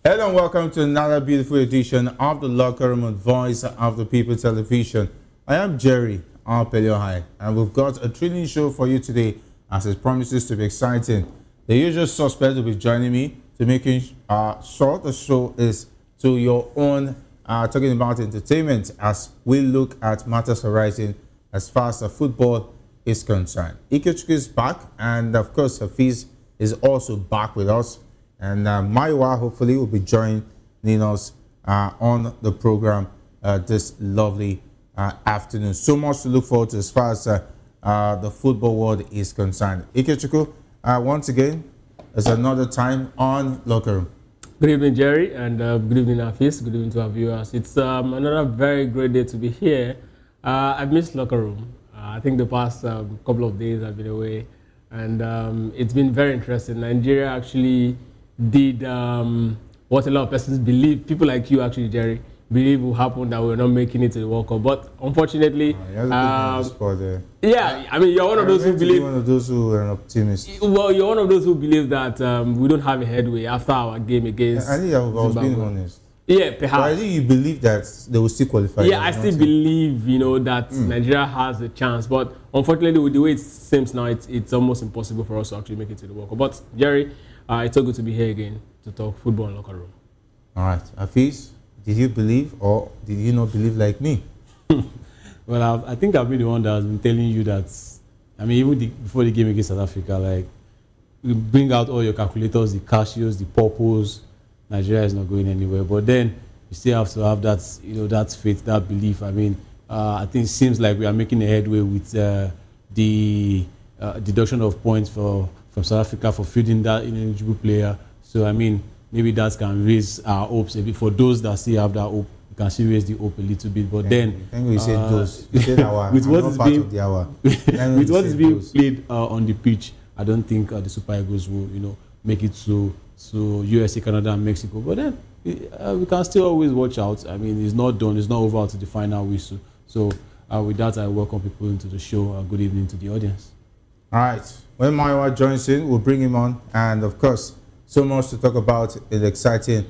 Hello and welcome to another beautiful edition of the Locker Room on Voice of the People Television. I am Jerry Arpelio, and we've got a thrilling show for you today as it promises to be exciting. The usual suspect will be joining me to making sure the show is to your own, talking about entertainment as we look at matters arising as far as the football is concerned. Ikechukwu is back, and of course Hafiz is also back with us. And Maiwa hopefully will be joining us on the program this lovely afternoon. So much to look forward to as far as the football world is concerned. Ikechukwu, once again, it's another time on Locker Room. Good evening, Jerry, and good evening, Hafiz. Good evening to our viewers. It's another very great day to be here. I've missed Locker Room. I think the past couple of days I've been away, and it's been very interesting. Nigeria actually did what a lot of persons believe, people like you actually, Jerry, believe will happen, that we're not making it to the World Cup. But unfortunately, yeah, I mean, you're one of those who believe. One of those who are an optimist. Well, you're one of those who believe that we don't have a headway after our game against. I think I was being honest. Yeah, perhaps. But I think you believe that they will still qualify. Yeah, I still believe, that Nigeria has a chance. But unfortunately, with the way it seems now, it's almost impossible for us to actually make it to the World Cup. But Jerry, it's so good to be here again to talk football in Locker Room. All right. Hafiz, did you believe or did you not believe like me? Well, I think I've been the one that has been telling you that, I mean, even before the game against South Africa, like, you bring out all your calculators, the Casios, the Purples, Nigeria is not going anywhere. But then you still have to have that, that faith, that belief. I mean, I think it seems like we are making a headway with the deduction of points from South Africa for fielding that ineligible player. So, I mean, maybe that can raise our hopes a bit. For those that still have that hope, we can still raise the hope a little bit. But then, I think we said those. We said our. with what is being, with what is being played on the pitch, I don't think the Super Eagles will, make it to USA, Canada, and Mexico. But then we can still always watch out. I mean, it's not done. It's not over to the final whistle. So with that, I welcome people into the show. Good evening to the audience. All right. When Maiwa joins in, we'll bring him on. And of course, so much to talk about in the exciting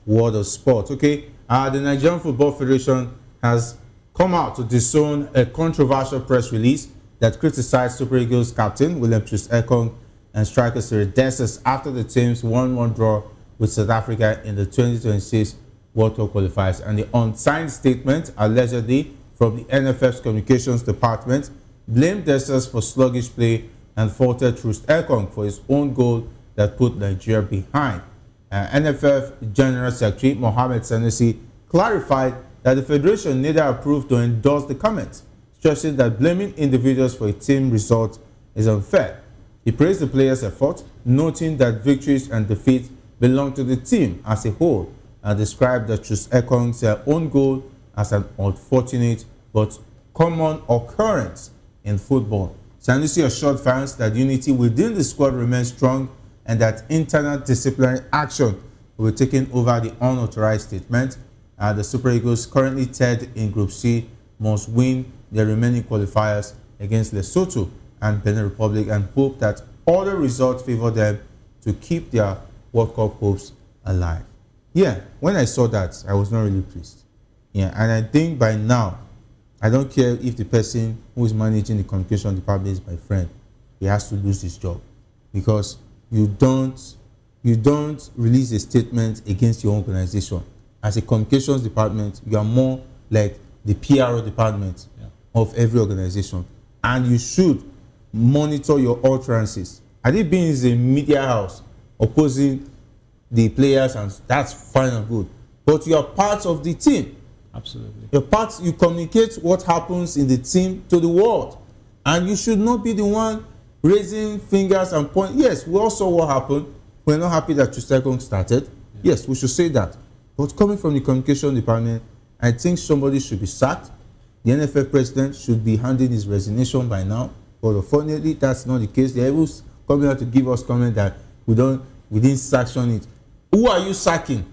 world of sport. Okay. The Nigerian Football Federation has come out to disown a controversial press release that criticized Super Eagles captain William Troost-Ekong and striker Cyril Dessers after the team's 1-1 draw with South Africa in the 2026 World Cup qualifiers. And the unsigned statement, allegedly from the NFF's communications department, blamed Dessers for sluggish play and faulted Troost-Ekong for his own goal that put Nigeria behind. NFF General Secretary Mohamed Sanusi clarified that the Federation neither approved nor endorsed the comment, stressing that blaming individuals for a team result is unfair. He praised the players' effort, noting that victories and defeats belong to the team as a whole, and described the Troost-Ekong's own goal as an unfortunate but common occurrence in football. Sanusi assured fans that unity within the squad remains strong and that internal disciplinary action will be taken over the unauthorized statement. The Super Eagles, currently third in Group C, must win their remaining qualifiers against Lesotho and Benin Republic and hope that other results favor them to keep their World Cup hopes alive. Yeah, when I saw that, I was not really pleased. Yeah, and I think by now, I don't care if the person who is managing the communication department is my friend. He has to lose his job because you don't release a statement against your organization. As a communications department, you are more like the PRO department of every organization, and you should monitor your utterances. Had it been in a media house opposing the players, and that's fine and good, but you are part of the team. Absolutely. You communicate what happens in the team to the world, and you should not be the one raising fingers and pointing. Yes, we all saw what happened. We're not happy that Troost-Ekong started. Yeah. Yes, we should say that. But coming from the communication department, I think somebody should be sacked. The NFF president should be handing his resignation by now. But unfortunately, that's not the case. They're able coming out to give us comment that we didn't sanction it. Who are you sacking?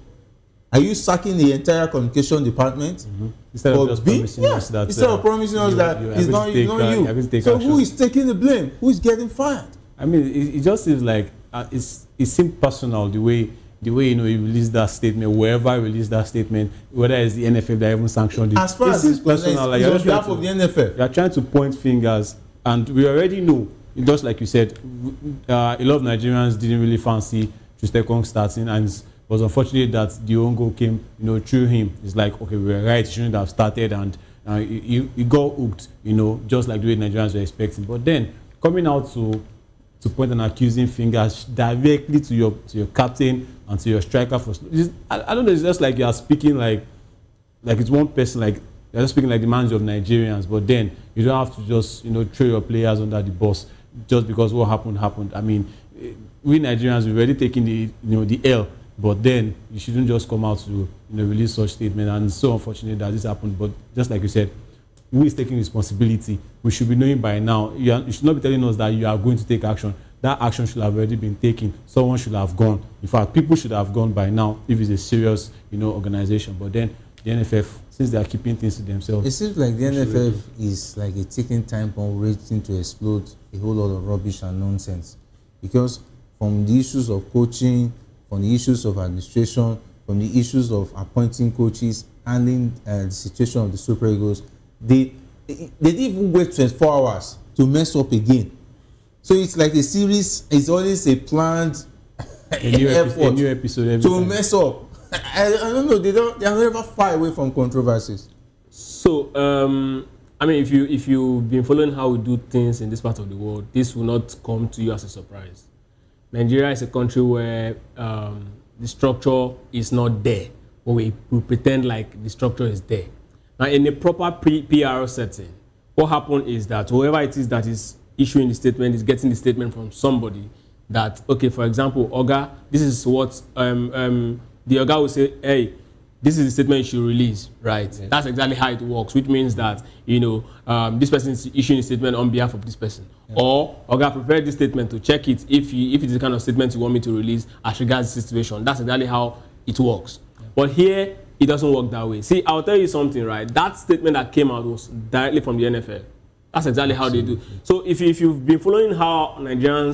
Are you sacking the entire communication department? Instead of just promising us that, instead of promising us that it's not you. So who is taking the blame? Who is getting fired? I mean, it just seems like it seemed personal the way the way, he released that statement, whoever released that statement, whether it's the NFF that even sanctioned it. As far as it's personal, like, on behalf of the NFF. You're trying to point fingers, and we already know, just like you said, a lot of Nigerians didn't really fancy Trustekong starting, and it was unfortunate that the own goal came, through him. It's like, okay, we were right, he shouldn't have started, and he got hooked, just like the way Nigerians were expecting. But then, coming out to point an accusing finger directly to your captain and to your striker I don't know, it's just like you are speaking like it's one person, like you're just speaking like the manager of Nigerians, but then you don't have to just throw your players under the bus just because what happened. I mean, we Nigerians, we've already taken the L, but then you shouldn't just come out to release such statement, and it's so unfortunate that this happened. But just like you said, who is taking responsibility? We should be knowing by now. You should not be telling us that you are going to take action. That action should have already been taken. Someone should have gone. In fact, people should have gone by now if it's a serious, organization. But then the NFF, since they are keeping things to themselves, it seems like the NFF is like a ticking time bomb waiting to explode a whole lot of rubbish and nonsense. Because from the issues of coaching, from the issues of administration, from the issues of appointing coaches, handling the situation of the Super Eagles, they didn't even wait 24 hours to mess up again. So it's like a series. It's always a planned a new episode every to time. Mess up. I don't know. They are never far away from controversies. So I mean, if you've been following how we do things in this part of the world, this will not come to you as a surprise. Nigeria is a country where the structure is not there, but we pretend like the structure is there. Now, in a proper PR setting, what happened is that whoever it is that is issuing the statement is getting the statement from somebody that, okay, for example, Oga, this is what the Oga will say, hey, this is the statement you should release, right? Yes. That's exactly how it works, which means that, this person is issuing a statement on behalf of this person. Yeah. Or, Oga, prepare this statement to check it if it's the kind of statement you want me to release as regards the situation. That's exactly how it works. Yeah. But here, it doesn't work that way. See, I'll tell you something, right? That statement that came out was directly from the NFL. That's exactly how they do. So if you've been following how Nigerian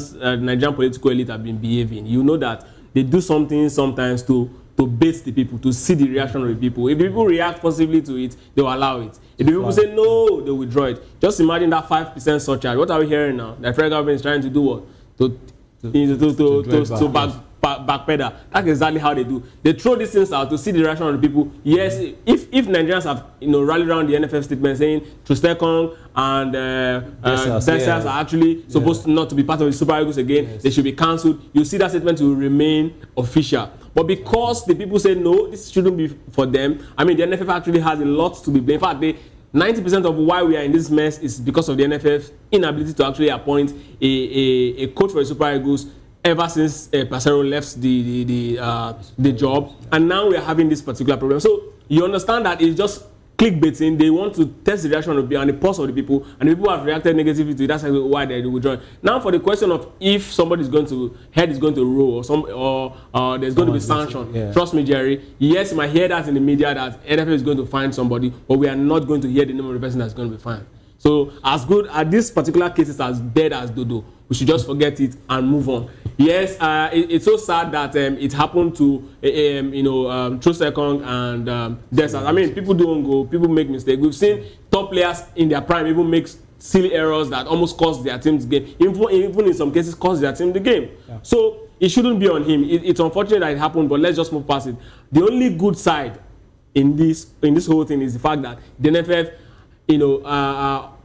political elite have been behaving, you know that they do something sometimes to bait the people, to see the reaction of the people. If the people react positively to it, they will allow it. If the people say no, they withdraw it. Just imagine that 5% surcharge. What are we hearing now? The federal government is trying to do what? To backpedal. That's exactly how they do. They throw these things out to see the reaction of the people. Yes, if Nigerians have rallied around the NFF statement saying Trustekong and Desas are actually supposed to not to be part of the Super Eagles again, they should be cancelled. You see that statement will remain official. But because the people say no, this shouldn't be for them. I mean, the NFF actually has a lot to be blamed. In fact, 90% of why we are in this mess is because of the NFF's inability to actually appoint a coach for the Super Eagles ever since Pasero left the job, and now we are having this particular problem. So you understand that it's just clickbaiting. They want to test the reaction of the pulse of the people, and the people have reacted negatively to it. That's why they withdraw. Now, for the question of if somebody is going to roll or there's going to be sanction, trust me, Jerry. Yes, you might hear that in the media that NFF is going to find somebody, but we are not going to hear the name of the person that's going to be fined. So as good as this particular case is as dead as dodo, we should just forget it and move on. Yes, it's so sad that it happened to Trustekong and Desas. I mean, people don't go, people make mistakes. We've seen top players in their prime even make silly errors that almost cost their team the game. Even in some cases, cost their team the game. Yeah. So it shouldn't be on him. It's unfortunate that it happened, but let's just move past it. The only good side in this whole thing is the fact that the NFF,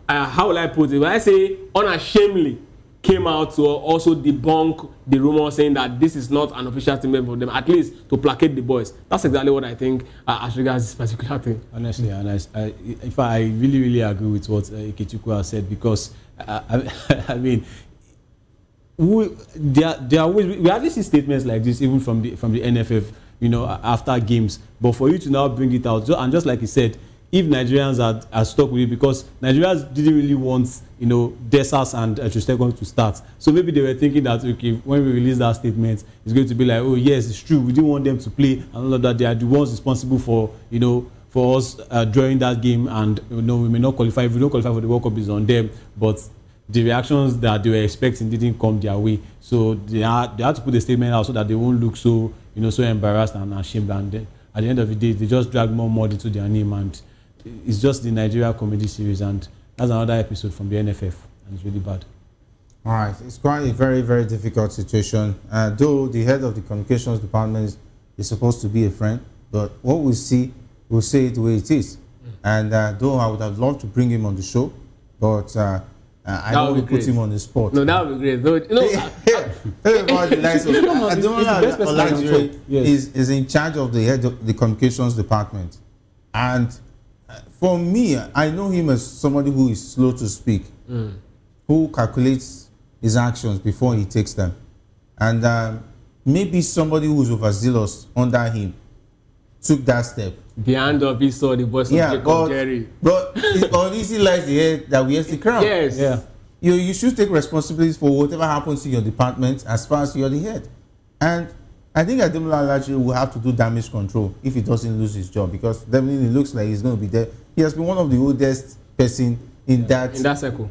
how will I put it? When I say unashamedly came out to also debunk the rumor saying that this is not an official statement for them, at least to placate the boys. That's exactly what I think as regards this particular thing. Honestly, I really, really agree with what Ikechukwu has said, because I mean, we hardly see statements like this even from the NFF, after games. But for you to now bring it out, and just like he said, if Nigerians are stuck with it, because Nigerians didn't really want, Desas and Trustekong to start. So maybe they were thinking that, okay, when we release that statement, it's going to be like, oh yes, it's true, we didn't want them to play, and all of that. They are the ones responsible for, for us drawing that game, and we may not qualify. If we don't qualify for the World Cup, it's on them. But the reactions that they were expecting didn't come their way. So they had to put a statement out so that they won't look so, so embarrassed and ashamed. And then at the end of the day, they just drag more mud into their name. And it's just the Nigeria comedy series. And that's another episode from the NFF. And it's really bad. All right. It's quite a very, very difficult situation. Though the head of the communications department is supposed to be a friend. But what we see, we'll say it the way it is. And though I would have loved to bring him on the show, but I don't want to put him on the spot. No, that would be great. Everybody likes it. Olajire is in charge of the head of the communications department. And for me, I know him as somebody who is slow to speak, who calculates his actions before he takes them. And maybe somebody who is overzealous under him took that step. Behind of he saw the voice of Jacob Jerry. But it uneasy lies the head that wears the crown. Yes. Yeah. You should take responsibilities for whatever happens in your department as far as you're the head. And I think Ademola Olajire will have to do damage control if he doesn't lose his job, because definitely it looks like he's going to be there. He has been one of the oldest person in that circle.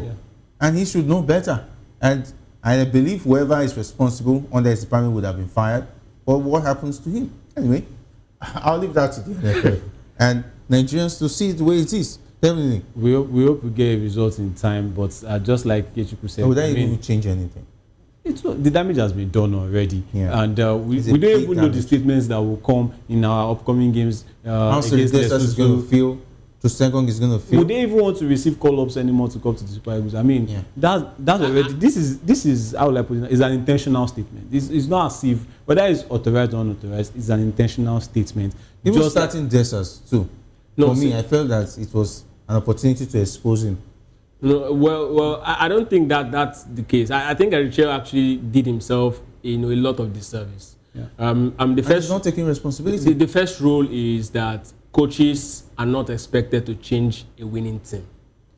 Yeah. And he should know better. And I believe whoever is responsible under his department would have been fired. But what happens to him? Anyway, I'll leave that to the NFL and Nigerians to see it the way it is. Definitely. We hope we get a result in time, but just like Kechuku said, would that even change anything? The damage has been done already, and we don't even know the statements that will come in our upcoming games. How Desas is going to feel, Tosengong is going to feel. Would they even want to receive call-ups anymore to come to the Super Eagles? I mean, that's already. This is how will I put it? It's an intentional statement. It's not as if whether it's authorized or unauthorized. It's an intentional statement. Even just starting Desas too. No, for me, I felt that it was an opportunity to expose him. No, well, I don't think that's the case. I think Erichel actually did himself, a lot of disservice. Yeah. The first he's not taking responsibility. The first rule is that coaches are not expected to change a winning team,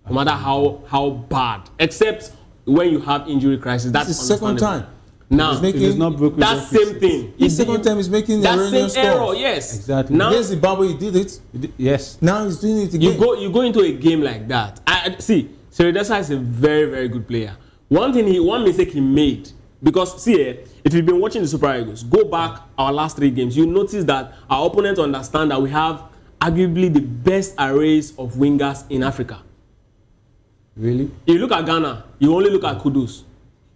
no matter how bad. Except when you have injury crisis. That's the second time. Now it's not broken. That same thing. The second time he's making the erroneous error. Yes, exactly. Now against Zimbabwe, he did it. Yes. Now he's doing it again. You go into a game like that. I see. Seredesa is a very, very good player. One mistake he made, because if you've been watching the Super Eagles, go back our last 3 games, you notice that our opponents understand that we have arguably the best arrays of wingers in Africa. Really? If you look at Ghana, you only look at Kudus.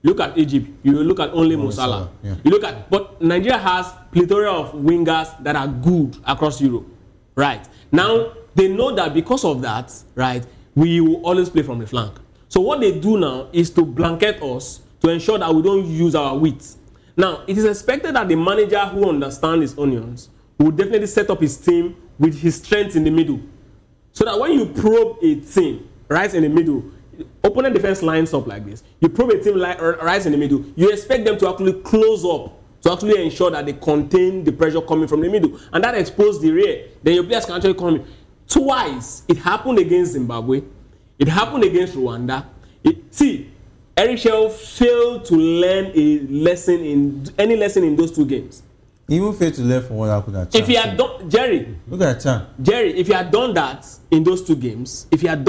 Look at Egypt, you look at only Mo Salah. Yeah. But Nigeria has plethora of wingers that are good across Europe. Right. Now, they know that because of that, right, we will always play from the flank. So what they do now is to blanket us to ensure that we don't use our wits. Now, it is expected that the manager who understands his onions will definitely set up his team with his strength in the middle. So that when you probe a team right in the middle, opponent defense lines up like this, you probe a team right in the middle, you expect them to actually close up to actually ensure that they contain the pressure coming from the middle. And that exposes the rear. Then your players can actually come in. Twice, it happened against Zimbabwe. It happened against Rwanda. Erichel failed to learn any lesson in those 2 games. He even failed to learn from what happened at Chan. If he had done, Jerry, look at Chan. Jerry, if he had done that in those 2 games, if he had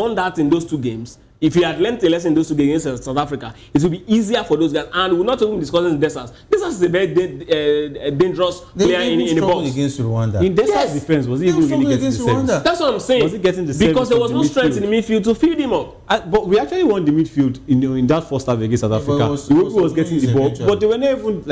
learned a lesson in those 2 games against South Africa, it would be easier for those guys. And we're not even discussing Desas. Desas is a very dangerous player in the box. Against Rwanda. In Desas' defense, was he even really getting the service? That's what I'm saying. Was he getting the service? Because there was no strength in the midfield to feed him up. But we actually won the midfield in that first half against South Africa. Iwobi was getting the ball, but they were not even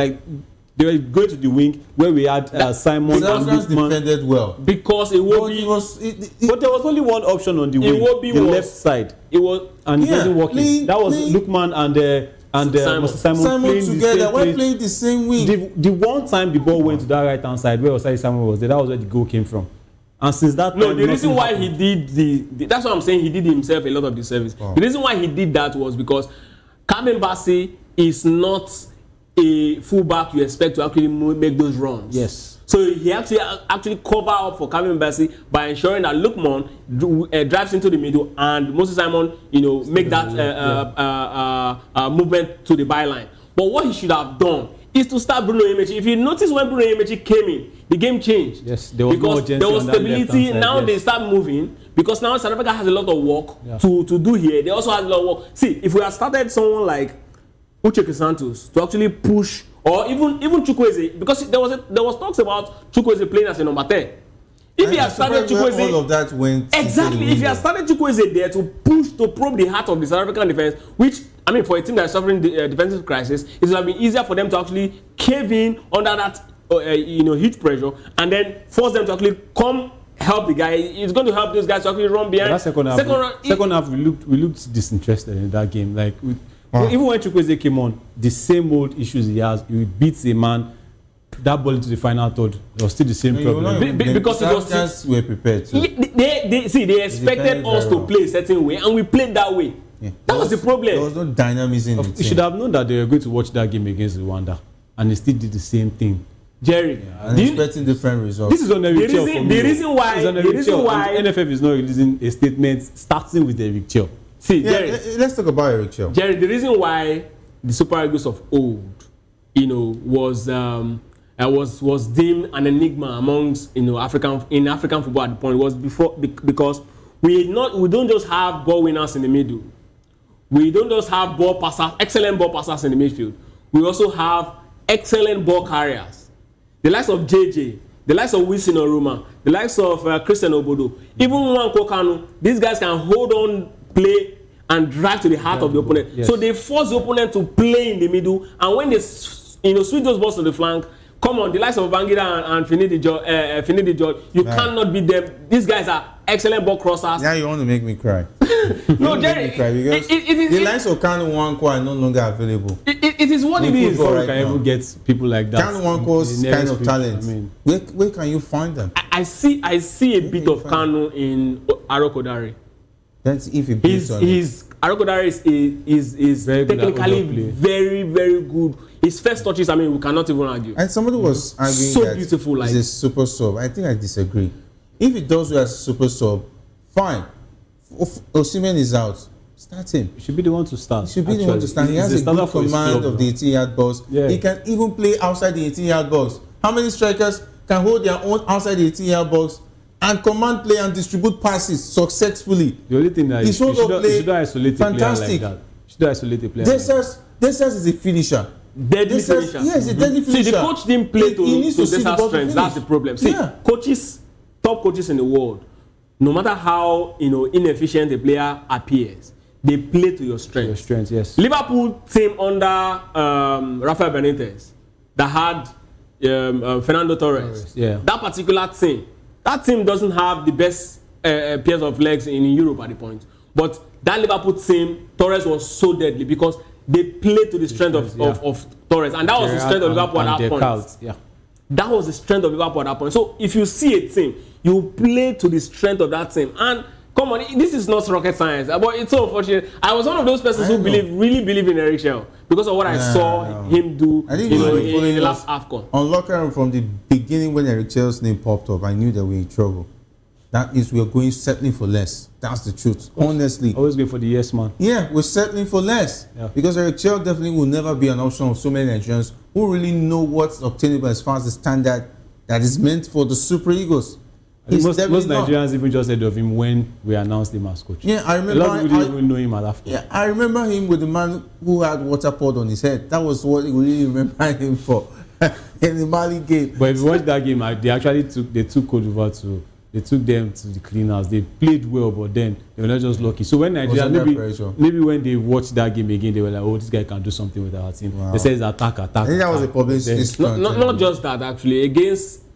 they were going to the wing where we had Simon and Lukman. Defended well because but there was only one option on the wing, the left side. It wasn't working. That was Lukman and Simon playing together. We're playing the same wing. The one time the ball went to that right hand side where Osai Simon was there, that was where the goal came from. And since that time, the reason why he did that's what I'm saying, he did himself a lot of the service. The reason why he did that was because Carmen Bassi is not a fullback you expect to actually make those runs. Yes. So he actually cover up for Calvin Bassey by ensuring that Lukman drives into the middle and Moses Simon, make that movement to the byline. But what he should have done is to start Bruno Imechi. If you notice when Bruno Imechi came in, the game changed. Yes, there was because there was stability. Side, now yes. they start moving because now South Africa has a lot of work to do here. They also have a lot of work. See, if we had started someone like Uche Santos to actually push, or even Chukwueze, because there was talks about Chukwueze playing as a number 10. If he had started Chukwueze, all of that went exactly. If he had started Chukwueze there to push, to probe the heart of the South African defense, which I mean, for a team that is suffering the defensive crisis, it would have been easier for them to actually cave in under that huge pressure, and then force them to actually come help the guy. It's going to help those guys to actually run behind. That second half, we looked disinterested in that game. Like even when Chukwueze came on, the same old issues he has. He beats a man. That ball into the final third, it was still the same problem. Because it was just we were prepared to. They expected us to play a certain way, and we played that way. Yeah. That was the problem. There was no dynamism in the team. You should have known that they were going to watch that game against Rwanda, and they still did the same thing. Jerry, and expecting different results. This is on Eric Chell for me. The reason why NFF is not releasing a statement starting with Eric Chell. See, Jerry, let's talk about Eric Chell. Jerry, the reason why the Super Eagles of old, was deemed an enigma amongst African football at the point was because we don't just have ball winners in the middle. We don't just have ball passers, excellent ball passers in the midfield. We also have excellent ball carriers. The likes of JJ, the likes of Wilson Oruma, the likes of Christian Obodo, even Nwankwo Kanu, these guys can hold on, play, and drive to the heart of the opponent. Yes. So they force the opponent to play in the middle, and when they switch those balls to the flank, come on, the likes of Bangida and Finidi George, you cannot beat them. These guys are excellent ball crossers. Now you want to make me cry. No, Jerry, because the likes of Kanu Nwankwo are no longer available. It is what it is. Right, can even get people like that. Kanu Nwankwo's kind of talent. I mean, where can you find them? I see a bit of Kanu in Arokodare. That's if he beats on Arokodare is technically very, very good. His first touches, I mean, we cannot even argue. And somebody was arguing so that beautiful, he's a super sub. I think I disagree. If he does well as a super sub, fine. Osimhen is out. Start him. He should be the one to start. He has a good command of the 18-yard box. Yeah. He can even play outside the 18-yard box. How many strikers can hold their own outside the 18-yard box and command play and distribute passes successfully? The only thing that you should isolate a player like that. You should isolate a player. Desas is a finisher. Deadly finisher. Yes, a deadly finisher. See, the coach didn't play to Desas' strengths. That's the problem. See, top coaches in the world, no matter how inefficient a player appears, they play to your strength. Your strength, yes. Liverpool team under Rafael Benitez that had Fernando Torres. Yeah. That particular team, doesn't have the best pairs of legs in Europe at the point. But that Liverpool team, Torres was so deadly because they played to the strength of Torres, and that was the strength of Liverpool at that point. Yeah. That was the strength of Liverpool at that point. So if you see a team, you play to the strength of that team. And come on, this is not rocket science, but it's so unfortunate. I was one of those persons who really believe in Eric Chell because of what I saw him do in the last AFCON. On locker room from the beginning when Eric Chell's name popped up, I knew that we were in trouble. That means we are going settling for less. That's the truth. Honestly. Always going for the yes man. Yeah, we're settling for less. Yeah. Because Eric Chell definitely will never be an option of so many Nigerians who really know what's obtainable as far as the standard that is meant for the Super Eagles. Most Nigerians even just heard of him when we announced him as coach. Yeah, I remember. A lot of people didn't even know him at AFCON. Yeah, I remember him with the man who had water poured on his head. That was what we really remember him for in the Mali game. But if you watch that game, they took Cote d'Ivoire to. They took them to the cleaners. They played well, but then they were not just lucky. So when Nigeria, maybe when they watched that game again, they were like, "Oh, this guy can do something with our team." Wow. They said it's attack. I think that was a publicity. Not just that, actually.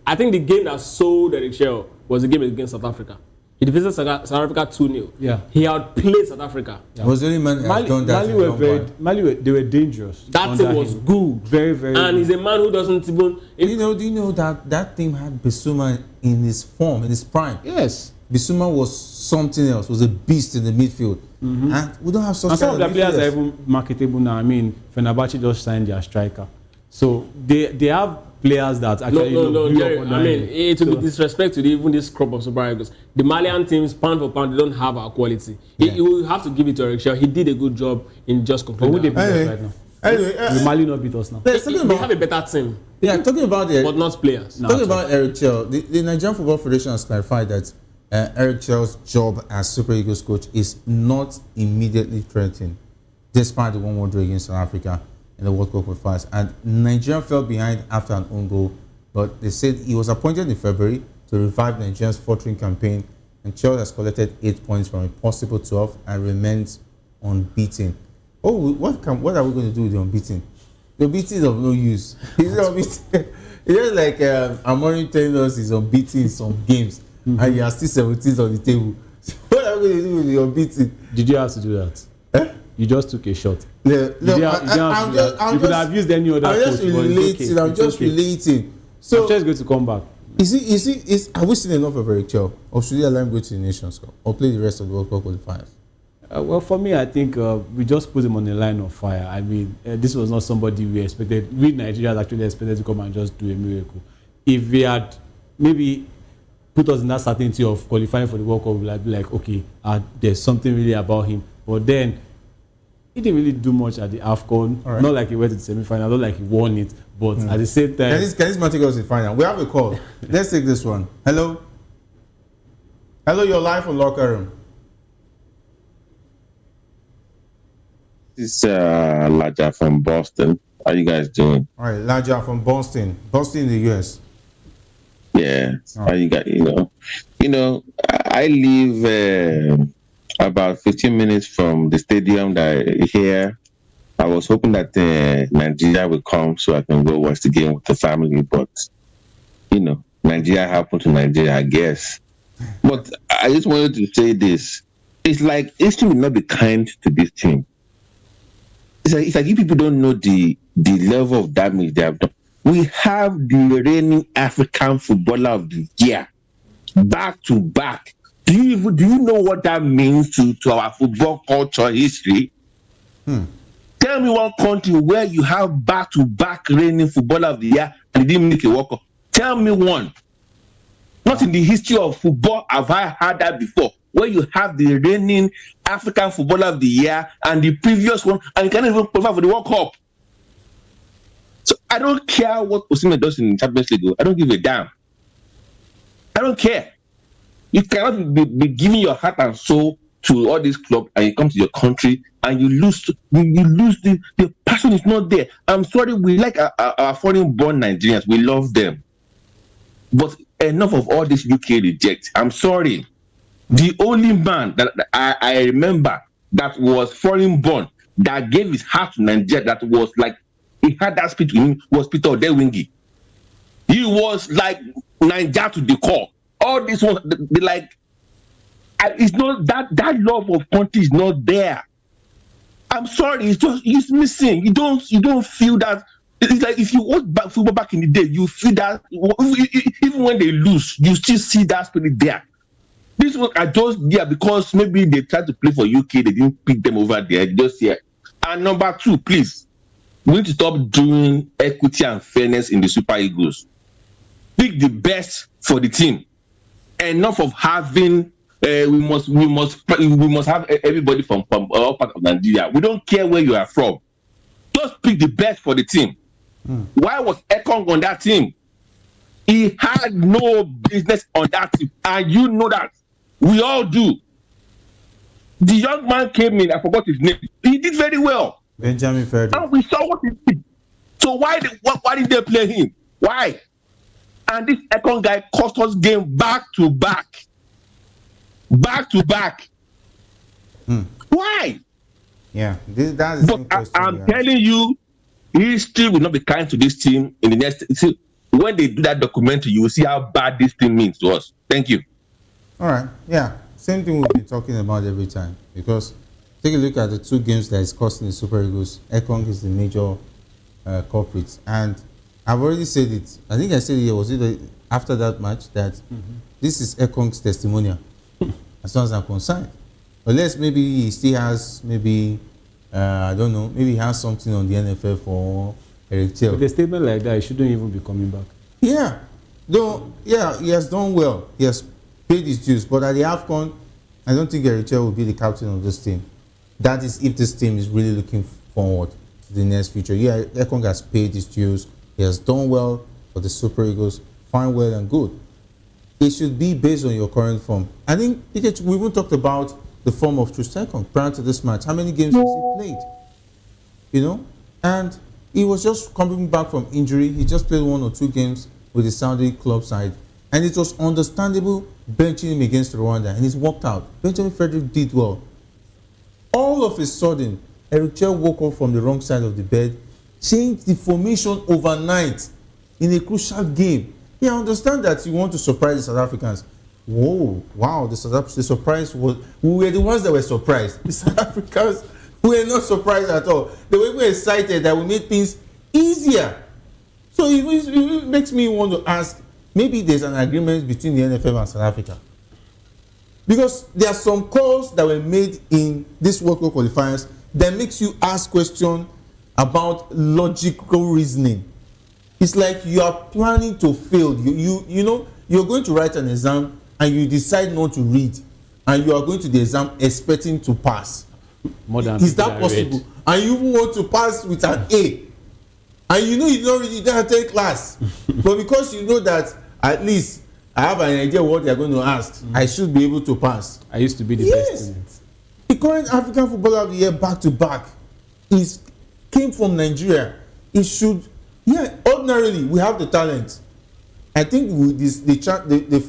I think the game that sold Eric Chell was the game against South Africa. He defeated South Africa 2-0. Yeah. He outplayed South Africa. Yeah. Was the only man that has done that. Mali they were dangerous. That team was good. Very, very and good. He's a man who doesn't even... Do you know that team had Bissouma in his form, in his prime? Yes. Bissouma was something else, was a beast in the midfield. Mm-hmm. And we don't have such. And some of the players are even marketable now. I mean, Fenerbahce just signed their striker. So they have players that actually Jerry, I mean, it would be disrespect to even this crop of Super Eagles. The Malian teams, pound for pound, they don't have our quality. You will have to give it to Eric Chell. He did a good job in just completing. Right now. Anyway, Will Mali not beat us now? let's talking They have about, a better team, talking about the but not players. No. talking about Eric Chell. The Nigerian Football Federation has clarified that Eric Chell's job as Super Eagles coach is not immediately threatened, despite the 1-1 draw against South Africa in the World Cup qualifiers. And Nigeria fell behind after an own goal, but they said he was appointed in February to revive Nigeria's faltering campaign, and Chelsea has collected 8 points from a possible 12 and remains unbeaten. Oh, what are we going to do with the unbeaten? The unbeaten is of no use. He's unbeaten. It's just like Amorim telling us he's unbeaten in some games, and you are still 17th on the table. So what are we going to do with the unbeaten? Did you have to do that? Eh? You just took a shot. No, You could have used any other I'm coach, just but it's relating. okay. I'm It's just okay. relating. I'm So just going to come back. have we seen enough of Eric Chell, or should he allow him go to the Nations Cup or play the rest of the World Cup qualifiers? Well, for me, I think we just put him on the line of fire. I mean, this was not somebody we expected. We Nigerians actually expected to come and just do a miracle. If we had maybe put us in that certainty of qualifying for the World Cup, we'd be like, okay, there's something really about him. But then, he didn't really do much at the AFCON. Right. Not like he went to the semi-final, not like he won it. But at the same time... Can this man take us to the final? We have a call. Let's take this one. Hello? Hello, you're live on Locker Room. This is Laja from Boston. How you guys doing? All right, Laja from Boston. Boston in the US. Yeah. Oh. How you got? I live about 15 minutes from the stadium that here. I was hoping that Nigeria would come so I can go watch the game with the family, but Nigeria happened to Nigeria, I guess. But I just wanted to say this: it's like history will not be kind to this team. It's like you people don't know the level of damage they have done. We have the reigning African footballer of the year, back to back. Do you know what that means to our football culture history? Tell me one country where you have back to back reigning footballer of the year and didn't make a World Cup. Tell me one. Not in the history of football have I had that before, where you have the reigning African footballer of the year and the previous one, and you cannot even qualify for the World Cup. So I don't care what Osimhen does in the Champions League. I don't give a damn. I don't care. You cannot be giving your heart and soul to all these clubs, and you come to your country and you lose. The passion is not there. I'm sorry. We like our foreign-born Nigerians. We love them, but enough of all this UK reject. I'm sorry. The only man that I remember that was foreign-born that gave his heart to Nigeria, that was like he had that spirit in him, was Peter Odewingie. He was like Nigeria to the core. All this one, they like, it's not that love of country is not there. I'm sorry, it's missing. You don't feel that. It's like if you watch football back in the day, you feel that even when they lose, you still see that spirit there. This one I just because maybe they tried to play for UK, they didn't pick them over there. Just here. And number two, please, we need to stop doing equity and fairness in the Super Eagles. Pick the best for the team. Enough of having we must have everybody from all parts of Nigeria. We don't care where you are from. Just pick the best for the team. Why was Ekong on that team? He had no business on that team, and you know that. We all do. The young man came in, I forgot his name. He did very well. Benjamin Ferdi. And we saw what he did. So why did they play him? Why? And this Ekong guy cost us game back to back. Back to back. Why? Yeah, that's the same But question. I'm telling you, history will not be kind to this team in the next. See, when they do that documentary, you will see how bad this team means to us. Thank you. All right, yeah, same thing we've been talking about every time, because take a look at the two games that is costing the Super Eagles. Ekong is the major culprit, and I've already said it. I think I said it was either after that match that this is Ekong's testimonial, as far as I'm concerned. Unless maybe he still has I don't know, maybe he has something on the NFL for Eric Chell. With a statement like that, he shouldn't even be coming back. Yeah, though, yeah, he has done well. He has paid his dues, but at the AFCON, I don't think Eric Chell will be the captain of this team. That is if this team is really looking forward to the next future. Yeah, Ekong has paid his dues. He has done well for the Super Eagles. Fine, well, and good. It should be based on your current form. I think we even talked about the form of Trustekong prior to this match. How many games has he played? You know? And he was just coming back from injury. He just played 1 or 2 games with the Saudi club side. And it was understandable benching him against Rwanda. And he's worked out. Benjamin Frederick did well. All of a sudden, Eric Chell woke up from the wrong side of the bed, changed the formation overnight in a crucial game. Yeah, I understand that you want to surprise the South Africans. Whoa, wow, the surprise was... We were the ones that were surprised. The South Africans were not surprised at all. They were even excited that we made things easier. So it makes me want to ask, maybe there's an agreement between the NFF and South Africa. Because there are some calls that were made in this World Cup qualifiers that makes you ask questions about logical reasoning. It's like you are planning to fail. You know, you're going to write an exam and you decide not to read, and you are going to the exam expecting to pass. More than is that possible? And you want to pass with an A, and you know you don't really take class, but because you know that at least I have an idea what they are going to ask, I should be able to pass. I used to be the best in it. The current African Footballer of the Year back to back came from Nigeria. It should, ordinarily we have the talent. I think with this, the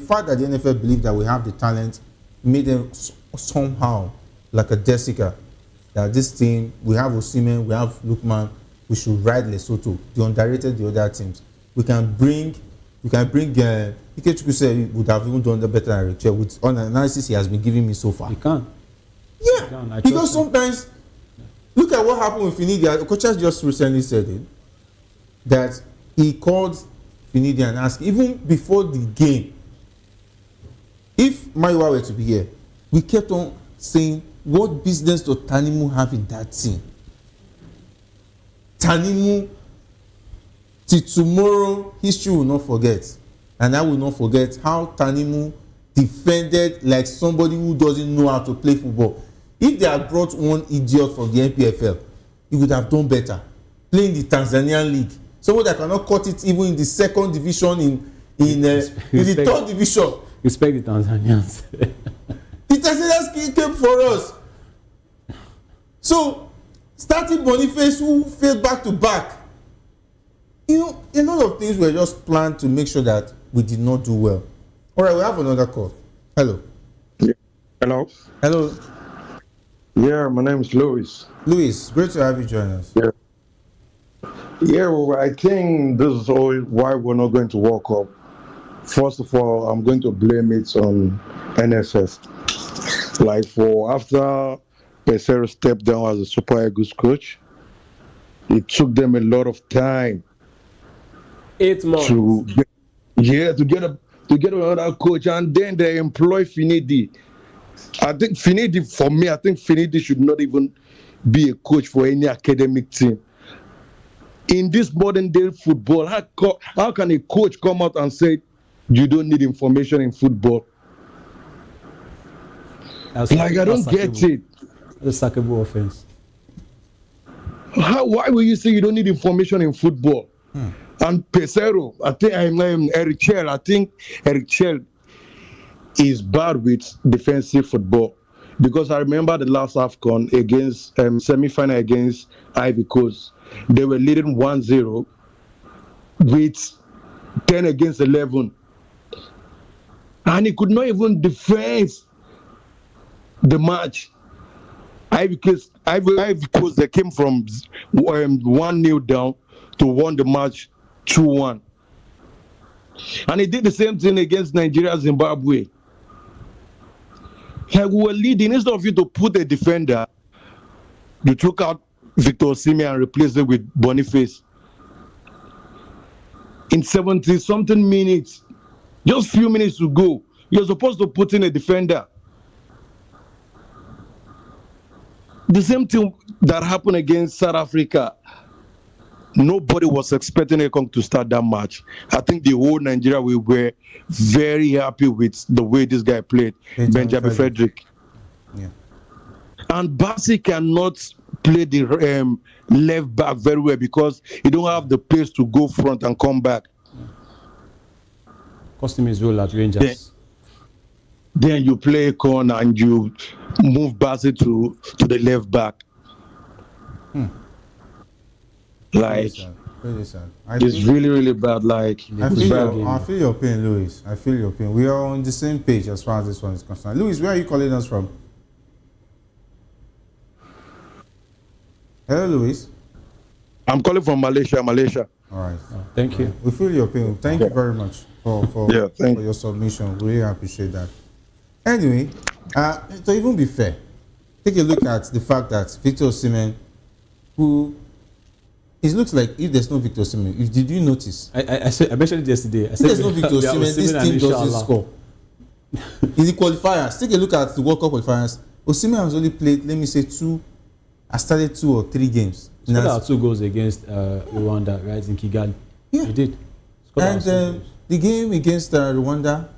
fact that the NFL believe that we have the talent made them somehow like a Jessica. That this team, we have Osimhen, we have Lookman, we should ride Lesotho. They underrated the other teams. We can bring Ikechukwu said would have even done better than Richard with all the analysis he has been giving me so far. You can. Yeah, because sometimes, look at what happened with Finidi. Coach just recently said it, that he called Finidi and asked, even before the game, if Maiwa were to be here, we kept on saying, what business does Tanimu have in that team? Tanimu, till tomorrow, history will not forget. And I will not forget how Tanimu defended like somebody who doesn't know how to play football. If they had brought one idiot from the NPFL, he would have done better. Playing the Tanzanian league. Someone that cannot cut it even in the 2nd division, in the 3rd division. Respect the Tanzanians. The Tanzanians came for us. So, starting Boniface, who failed back to back. You know, a lot of things were just planned to make sure that we did not do well. All right, we have another call. Hello. Yeah. Hello. Hello. Yeah, my name is Louis. Louis, great to have you join us. Yeah. Yeah, well, I think this is all why we're not going to walk up. First of all, I'm going to blame it on NFF. Like after Pesero stepped down as a Super Eagles coach, it took them a lot of time 8 months to get another coach, and then they employ Finidi. I think Finidi should not even be a coach for any academic team. In this modern day football, how can a coach come out and say you don't need information in football? I don't get it. The sackable offense. Why will you say you don't need information in football? And Pesero, I think Eric Chell is bad with defensive football, because I remember the last AFCON against semi-final against Ivory Coast. They were leading 1-0 with 10 against 11, and he could not even defend the match. Ivory Coast, they came from 1-0 down to won the match 2-1. And he did the same thing against Nigeria, Zimbabwe. Like, we were leading. Instead of you to put a defender, you took out Victor Osimhen and replaced it with Boniface. In 70-something minutes, just few minutes to go, you're supposed to put in a defender. The same thing that happened against South Africa. Nobody was expecting Ekong to start that match. I think the whole Nigeria, we were very happy with the way this guy played, Benjamin Frederick. Yeah. And Bassi cannot play the left back very well because he don't have the pace to go front and come back. Cost him his role at Rangers. Then you play a corner and you move Bassey to the left back. Like, Really sad. it's really, really bad. Like, I it's bad. I feel your pain, Louis. I feel your pain. We are on the same page as far as this one is concerned. Louis, where are you calling us from? Hello, Louis. I'm calling from Malaysia. All right. Thank you. We feel your pain. Thank you very much for your submission. We really appreciate that. Anyway, to even be fair, take a look at the fact that Victor Osimhen, who it looks like if there's no Victor Osimhen, did you notice? I mentioned it yesterday. I said if there's no Victor Osimhen, this team doesn't score. In the qualifiers, take a look at the World Cup qualifiers. Osimhen has only played, let me say, I started 2 or 3 games. He scored out 2 goals against Rwanda, right, in Kigali. Yeah. He did. And the game against Rwanda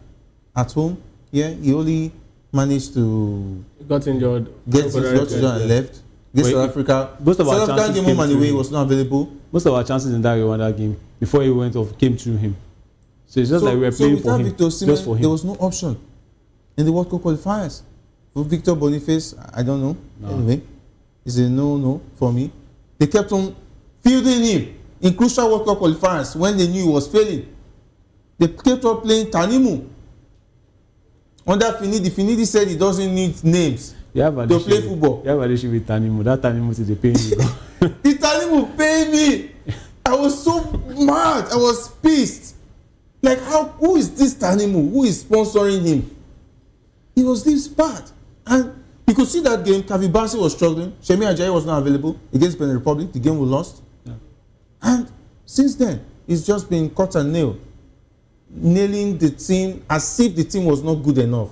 at home, he only managed to got injured. And left. Against South Africa. Most of our South African game home and away was not available. Most of our chances in that Rwanda game, before he went off, came through him. So it's just like we were playing for him. Victor Osimhen, just for him. There was no option in the World Cup qualifiers. For Victor Boniface, I don't know. No. Anyway, it's a no for me. They kept on fielding him in crucial World Cup qualifiers when they knew he was failing. They kept on playing Tanimu. Under Finidi said he doesn't need names to play football. You have an issue with Tanimu. That Tanimu is paying you. The Tanimu paid me. I was so mad. I was pissed. Like, who is this Tanimu? Who is sponsoring him? He was this bad. And you could see that game, Kavi Bassey was struggling. Shemi Ajayi was not available against Benin Republic. The game was lost. Yeah. And since then, it's just been cut and nail. Nailing the team as if the team was not good enough.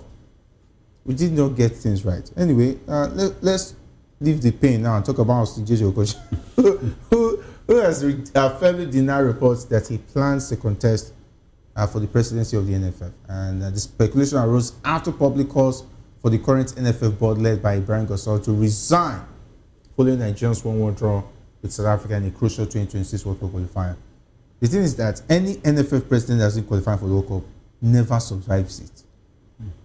We did not get things right. Anyway, let's leave the pain now and talk about Olajire Okocha, who has firmly denied reports that he plans to contest for the presidency of the NFF. And the speculation arose after public calls for the current NFF board led by Ibrahim Gusau to resign following Nigeria's 1-1 draw with South Africa in a crucial 2026 World Cup qualifier. The thing is that any NFF president that hasn't qualified for the World Cup never survives it.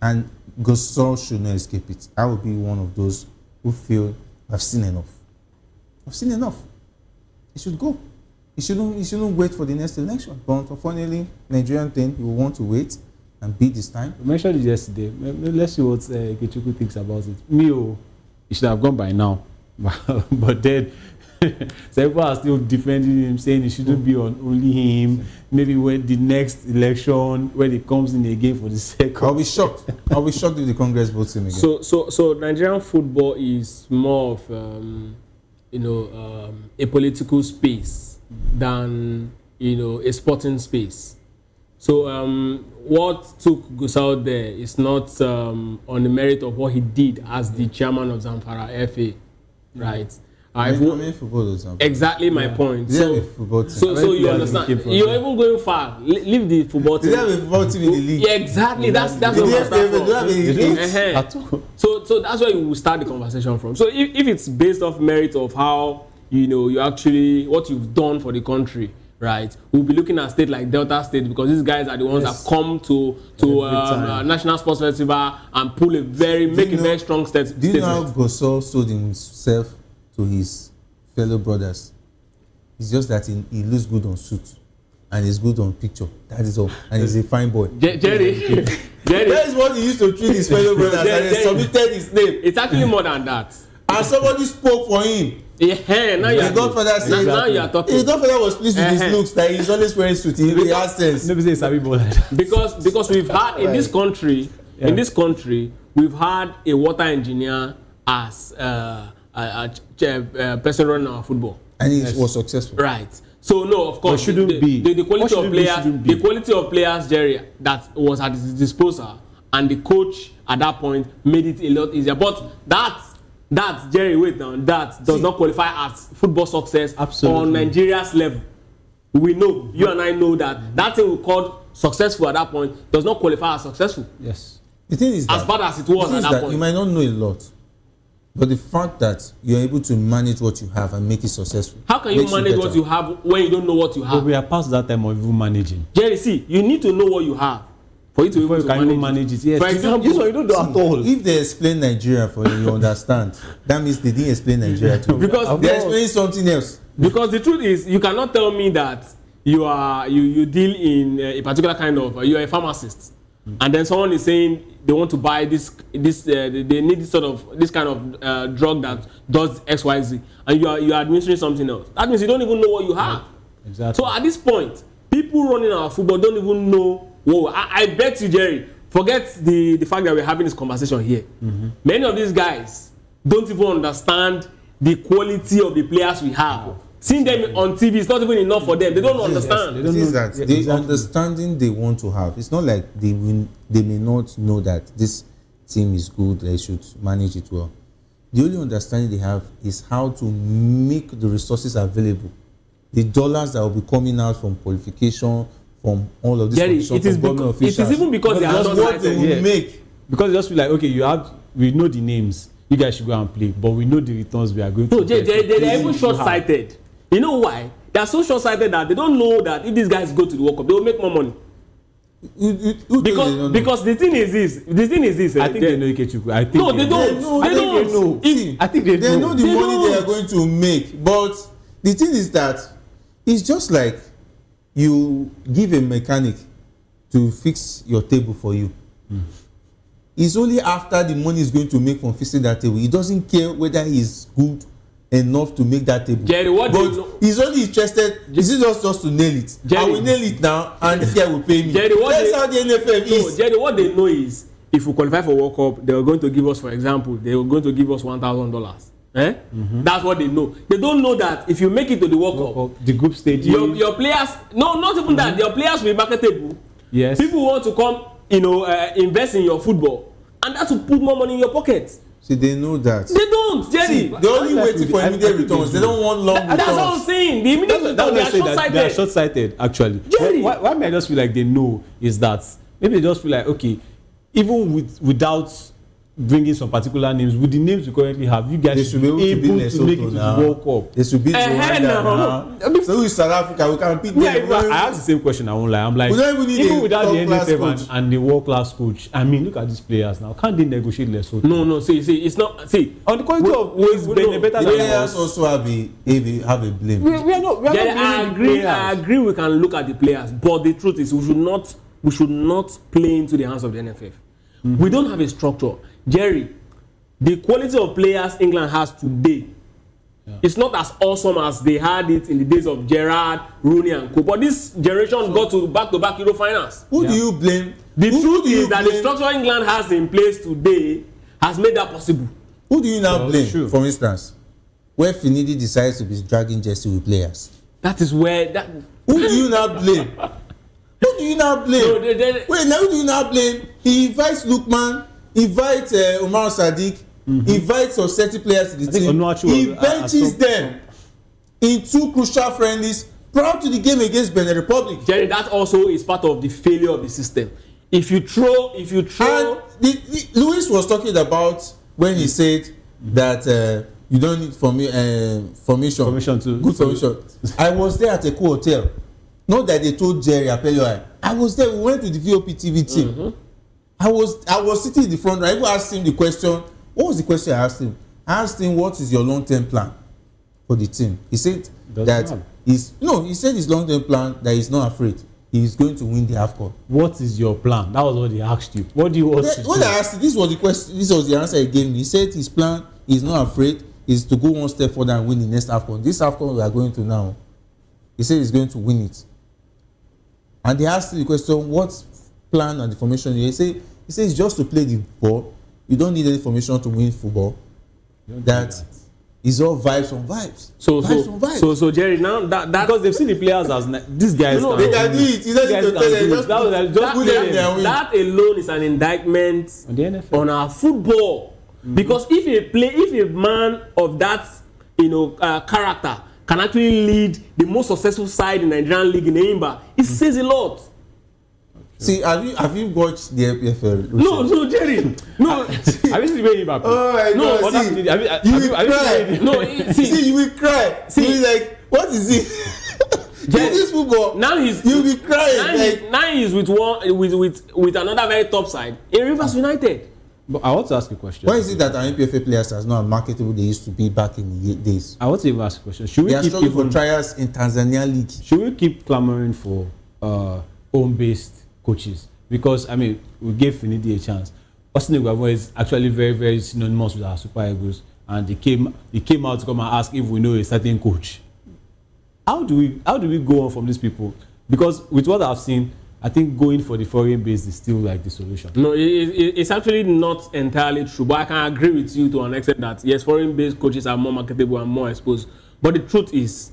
And Gusau should not escape it. I will be one of those who feel I've seen enough. I've seen enough. He should go. He shouldn't wait for the next election. But unfortunately, Nigerian thing, he will want to wait and beat this time. We mentioned it yesterday. Let's see what Ikechukwu thinks about it. He should have gone by now. But then, so people are still defending him, saying it shouldn't be on only him. Maybe when the next election, when he comes in again for the second. I'll be shocked. I'll be shocked if the Congress votes him again. So Nigerian football is more of a political space than a sporting space. So what took Gusau there is not on the merit of what he did as the chairman of Zamfara FA, right? Exactly my point. So you understand. You're even going far. Leave the football team. They have a football team in the league. Yeah, exactly. That's what we're starting from. So that's where you will start the conversation from. So if it's based off merit of how you actually what you've done for the country, right? We'll be looking at state like Delta State because these guys are the ones that come to National Sports Festival and make a very strong statement. Do you know how Gusau sold himself to his fellow brothers? It's just that he looks good on suit and he's good on picture. That is all. And he's a fine boy. Jerry. That is what he used to treat his fellow brothers and he submitted his name. It's actually more than that. And somebody spoke for him. Yeah, now the Godfather said, now you are talking. His Godfather was pleased with his looks that he's always wearing suit. He has sense. Nobody say because we've had in this country, we've had a water engineer as person running our football, and he was successful. Right. So no, of course, the quality of players, Jerry, that was at his disposal, and the coach at that point made it a lot easier. But that Jerry, wait now, that does not qualify as football success on Nigeria's level. We know, you and I know that thing we called successful at that point does not qualify as successful. Yes. The thing is that, as bad as it was at that point. You might not know a lot, But the fact that you're able to manage what you have and make it successful. How can you manage what you have when you don't know what you have? But we are past that time of even managing. Jerry, see, you need to know what you have for you to Before be able to manage it. Yes. For example, you don't know at all. If they explain Nigeria for you, you understand. That means they didn't explain Nigeria to you. Because they're explaining something else. Because the truth is, you cannot tell me that you deal in a particular kind of you are a pharmacist, and then someone is saying they want to buy this they need this kind of drug that does XYZ, and you are administering something else. That means you don't even know what you have. Exactly. So at this point, people running our football don't even know. Whoa, I bet you, Jerry, forget the fact that we're having this conversation here. Many of these guys don't even understand the quality of the players we have. Seeing them on TV is not even enough for them. They don't understand. Yes, it is that the understanding they want to have. It's not like they may not know that this team is good. They should manage it well. The only understanding they have is how to make the resources available. The dollars that will be coming out from qualification, from all of this. Jerry, it is even because they are not what they will make. Because they just feel like, okay, we know the names. You guys should go and play, but we know the returns we are going to. No, they're even short-sighted. You know why? They are so short-sighted that they don't know that if these guys go to the World Cup, they will make more money. Because the thing is this. I think they know Ikechukwu. I think no, they don't. I think they know. They know the money they are going to make. But the thing is that it's just like you give a mechanic to fix your table for you. It's only after the money is going to make from fixing that table. He doesn't care whether he's good enough to make that table. Jerry, he's only interested. Is it just to nail it? Jerry, I will nail it now, and this guy will pay me. Jerry, that's how the NFF is. No, Jerry, what they know is if we qualify for World Cup, they are going to give us, for example, they are going to give us $1,000. That's what they know. They don't know that if you make it to the World Cup, the group stage, your players, no, not even that, your players will be marketable. Yes. People want to come, invest in your football, and that will put more money in your pocket. See, they know that. They don't, Jerry. See, they're only waiting for immediate returns. They don't want long returns. That's what I'm saying. The immediate returns, they are short-sighted. They are short-sighted, actually. Jerry. Why may I just feel like they know is that maybe they just feel like, okay, even without bringing some particular names, with the names we currently have, you guys should be able to make it to the World Cup. They should be Rwanda now. So with South Africa, we can beat them. I have the same question. I won't lie. I'm like, even without the NFF and the world-class coach, I mean, look at these players now. Can't they negotiate less? No. See, it's not. See, on the quality of ways better than us. Players also have a blame. We are not. I agree. We can look at the players, but the truth is, we should not play into the hands of the NFF. We don't have a structure. Jerry, the quality of players England has today, it's not as awesome as they had it in the days of Gerrard, Rooney, and co. But this generation got to back-to-back Euro finals. Who do you blame? The truth is that the structure England has in place today has made that possible. Who do you now blame? For instance, where Finidi decides to be dragging jersey with players. That is where Who do you now blame? Who do you now blame? Who do you now blame? He invites Lookman. Invite Omar Sadiq, invite some certain players to the team. He benches them in 2 crucial friendlies prior to the game against Benin Republic. Jerry, that also is part of the failure of the system. If you throw. And Luis was talking about when he said that you don't need formation. Good formation. I was there at a cool hotel. Not that they told Jerry Apelio. I was there. We went to the VOP TV team. I was sitting in the front row. I even asked him the question. What was the question I asked him? I asked him, what is your long-term plan for the team? He said he said his long-term plan that he's not afraid. He's going to win the AFCON. What is your plan? That was what he asked you. What do you want to do? When I asked him, this was the question. This was the answer he gave me. He said his plan is not afraid, is to go one step further and win the next AFCON. This AFCON we are going to now, he said he's going to win it. And they asked him the question, what plan and the formation? He said it's just to play the ball. You don't need any formation to win football. That is all vibes on vibes. So Jerry, now that because they've seen the players as these guys. They can do it. You don't need to tell them. Just put them there and win. That alone is an indictment on the NFL, on our football. Because if a man of that character can actually lead the most successful side in the Nigerian league in Eimba, it says a lot. See, have you watched the FPFL? No, Jerry. No, Have you seen Mbappe? Oh my No, God! what See, Have you you will cry. no. See, you will cry. See, you will like, what is it? This football. Now you'll be crying. Now he's with another very top side in Rivers United. But I want to ask you a question. Why is it that our NPFL players are not as marketable they used to be back in the days? I want to even ask a question. Should we They are keep struggling for trials in Tanzania League. Should we keep clamoring for home-based coaches? Because I mean, we gave Finidi a chance. Austin Eguavoen is actually very, very synonymous with our Super Eagles, and he came out to come and ask if we know a certain coach. How do we go on from these people? Because with what I've seen, I think going for the foreign base is still like the solution. No, it's actually not entirely true, but I can agree with you to an extent that yes, foreign based coaches are more marketable and more exposed. But the truth is,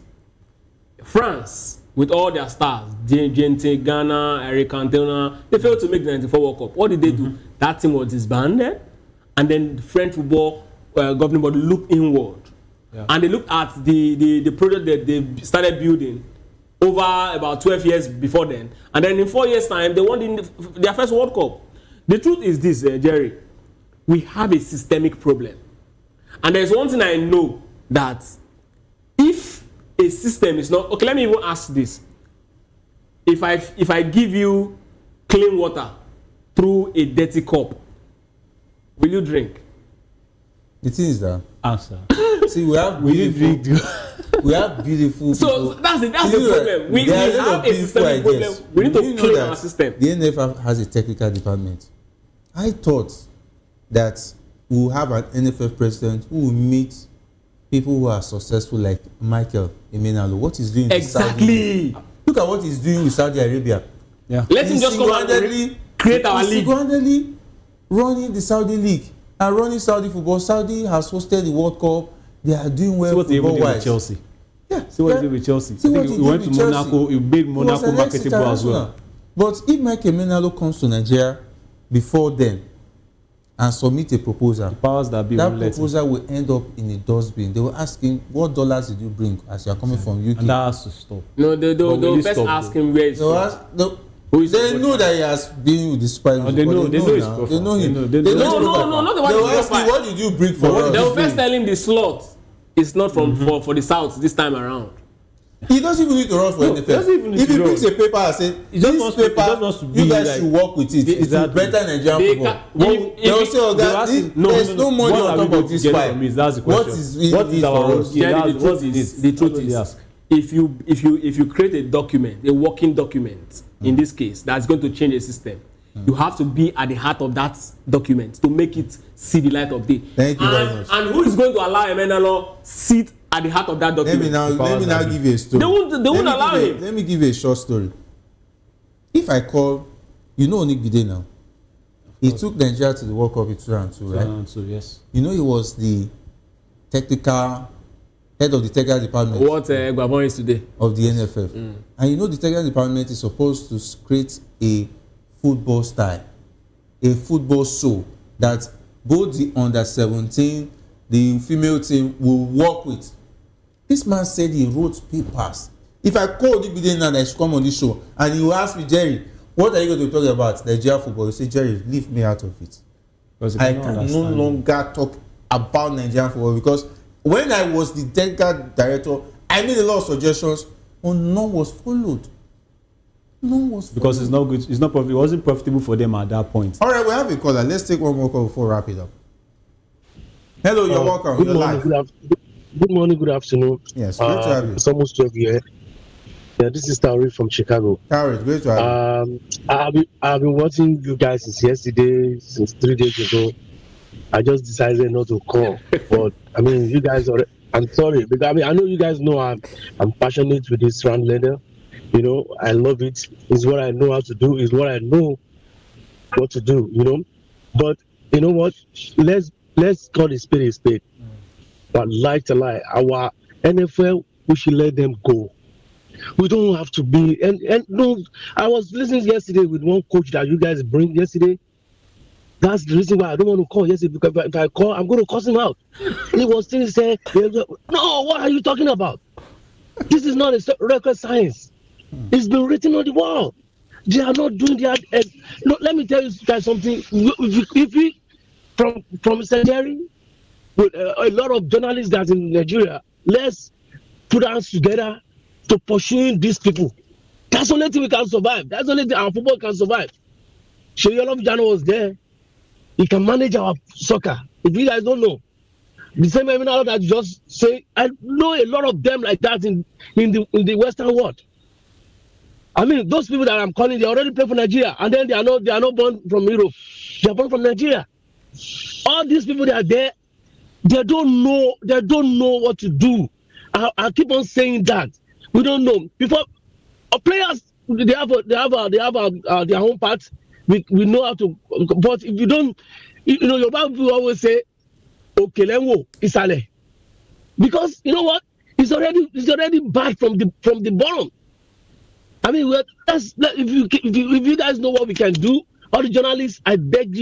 France, with all their stars, Gente, Ghana, Eric Cantona, they failed to make the 94 World Cup. What did they do? That team was disbanded, and then the French football governing body looked inward. Yeah. And they looked at the project that they started building over about 12 years before then. And then in 4 years' time, they won their first World Cup. The truth is this, Jerry. We have a systemic problem. And there's one thing I know, that if a system is not... Okay, let me even ask this. If I give you clean water through a dirty cup, will you drink? The thing is that... Answer. See, we have beautiful so people. that's the problem. We have a systemic problem. We need to clean our system. The NFL has a technical department. I thought that we will have an NFL president who will meet people who are successful like Michael Emenalo. What he's doing exactly. Look at what he's doing with Saudi Arabia. Yeah. Let him just come and create our league. Single-handedly running the Saudi league and running Saudi football. Saudi has hosted the World Cup. They are doing well football-wise. With Chelsea. Yeah. See what he did with Chelsea. See what he went did to with Monaco. Chelsea. He made Monaco marketable as well. But if Michael Emenalo comes to Nigeria before then and submit a proposal, that proposal will end up in a dustbin. They will ask him, what dollars did you bring as you are coming from UK? And that has to stop. No, they'll first ask him where he's from. They know that he has been with the Super Eagles. They know him. No, not the one. They will ask him, what did you bring for us? They will first tell him the slot is not from for the South this time around. He doesn't even need to run for NFL. If he brings a paper and says, this paper, you guys should work with it. It will better Nigerian football. They will say, oh, there's no money on top of this file. What is our role? The truth is, if you create a document, a working document, in this case, that's going to change the system, you have to be at the heart of that document to make it see the light of day. Thank you very much. And who is going to allow Emenalo sit at the heart of that document? Let me now give you a story. They won't allow him. Let me give you a short story. If I call, you know Nick Bide now. He took Nigeria to the World Cup in 2002, right? 2002, yes. You know he was the head of the technical department. What Eguavoen is today. Of the NFF. And you know the technical department is supposed to create a football style, a football show that both the under-17, the female team will work with. This man said he wrote papers. If I call Nick Bide now that I should come on this show and he will ask me, Jerry, what are you going to talk about? Nigeria football. You say, Jerry, leave me out of it. I can no longer talk about Nigerian football because when I was the technical director, I made a lot of suggestions, but none was followed. Because it's not good. It's not profitable. It wasn't profitable for them at that point. All right, we have a caller. Let's take one more call before we wrap it up. Hello, you're welcome. Good morning, good morning, good afternoon. Yes, great to have you. It's almost 12 here. Yeah, this is Tauri from Chicago. Tauri, great to have you. I've been watching you guys since yesterday, since 3 days ago. I just decided not to call, but I mean, you guys are. I'm sorry, because I mean, I know you guys know I'm passionate with this round leather. You know, I love it. It's what I know how to do. It's what I know what to do. You know, but you know what? Let's call it spade a spade. But lie to lie, our NFL, we should let them go. We don't have to be. And no, I was listening yesterday with one coach that you guys bring yesterday. That's the reason why I don't want to call yesterday, because if I call, I'm going to cuss him out. He was still saying, no, what are you talking about? This is not a record science. It's been written on the wall. They are not doing their. No, let me tell you guys something. If we from Century, with a lot of journalists that's in Nigeria, let's put hands together to pursue these people. That's the only thing we can survive. That's the only thing our football can survive. Shoyolof Jano was there. He can manage our soccer. If you guys don't know, the same way now that you just say, I know a lot of them like that in the Western world. I mean, those people that I'm calling, they already play for Nigeria, and then they are not born from Europe. They are born from Nigeria. All these people that are there, they don't know what to do. I keep on saying that we don't know. Before players, they have their own part. We know how to, but if you don't, your people always say, "Okay, lenwo isale," because you know what? It's already bad from the bottom. I mean, if you guys know what we can do, all the journalists, I beg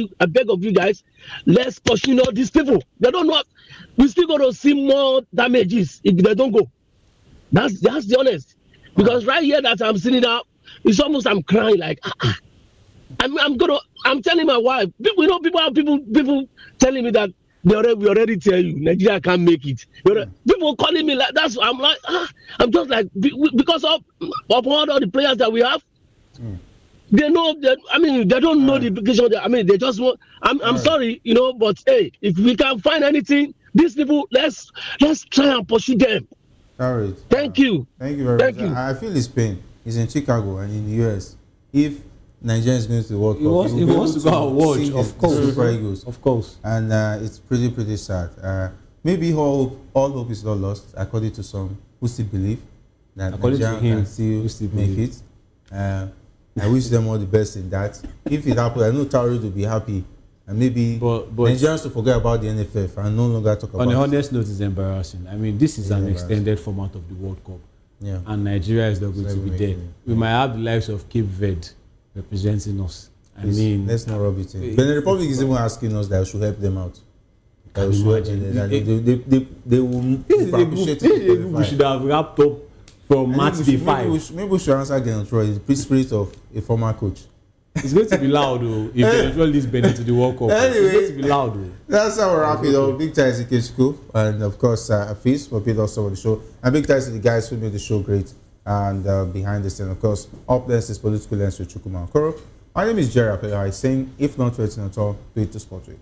of you guys, let's pursue all these people. They don't know. We still going to see more damages if they don't go. That's the honest. Because right here that I'm sitting now, it's almost I'm crying like. I'm telling my wife. People telling me that we already tell you Nigeria can't make it. People calling me like that's. I'm like I'm just like because of all the players that we have. They know that. I mean, they don't know the implication. I mean, they just want. I'm sorry, but hey, if we can find anything, these people, let's try and pursue them. All right. Thank you. Thank you very much. I feel his pain. He's in Chicago and in the US. If Nigeria is going to the World Cup, he wants to go and watch, of course. Super Eagles. Of course. And it's pretty sad. Maybe all hope is not lost, according to some who still believe that Nigeria can still make it. I wish them all the best in that. If it happens, I know Tauri will be happy. And maybe but Nigerians to forget about the NFF and no longer talk about it. On a honest note, it's embarrassing. I mean, this is an extended format of the World Cup. Yeah. And Nigeria is not going to be there. We might have the likes of Cape Verde representing us. Let's not rub it in. Benin Republic is even asking us that we should help them out. They will appreciate it. We should have wrapped up from match day 5. Maybe we should answer again, Troy, the spirit of a former coach. It's going to be loud, though, if they enjoy this Benin to the World Cup. Anyway, it's going to be loud, though. That's how we wrap it up. Big thanks to Kechiko and, of course, Afis for being also on the show. And big thanks to the guys who made the show great and behind the scene. Of course, up next is Political Lens with Chukuma Okoro. My name is Jerry Apelai saying, if not waiting at all, do it to sport with.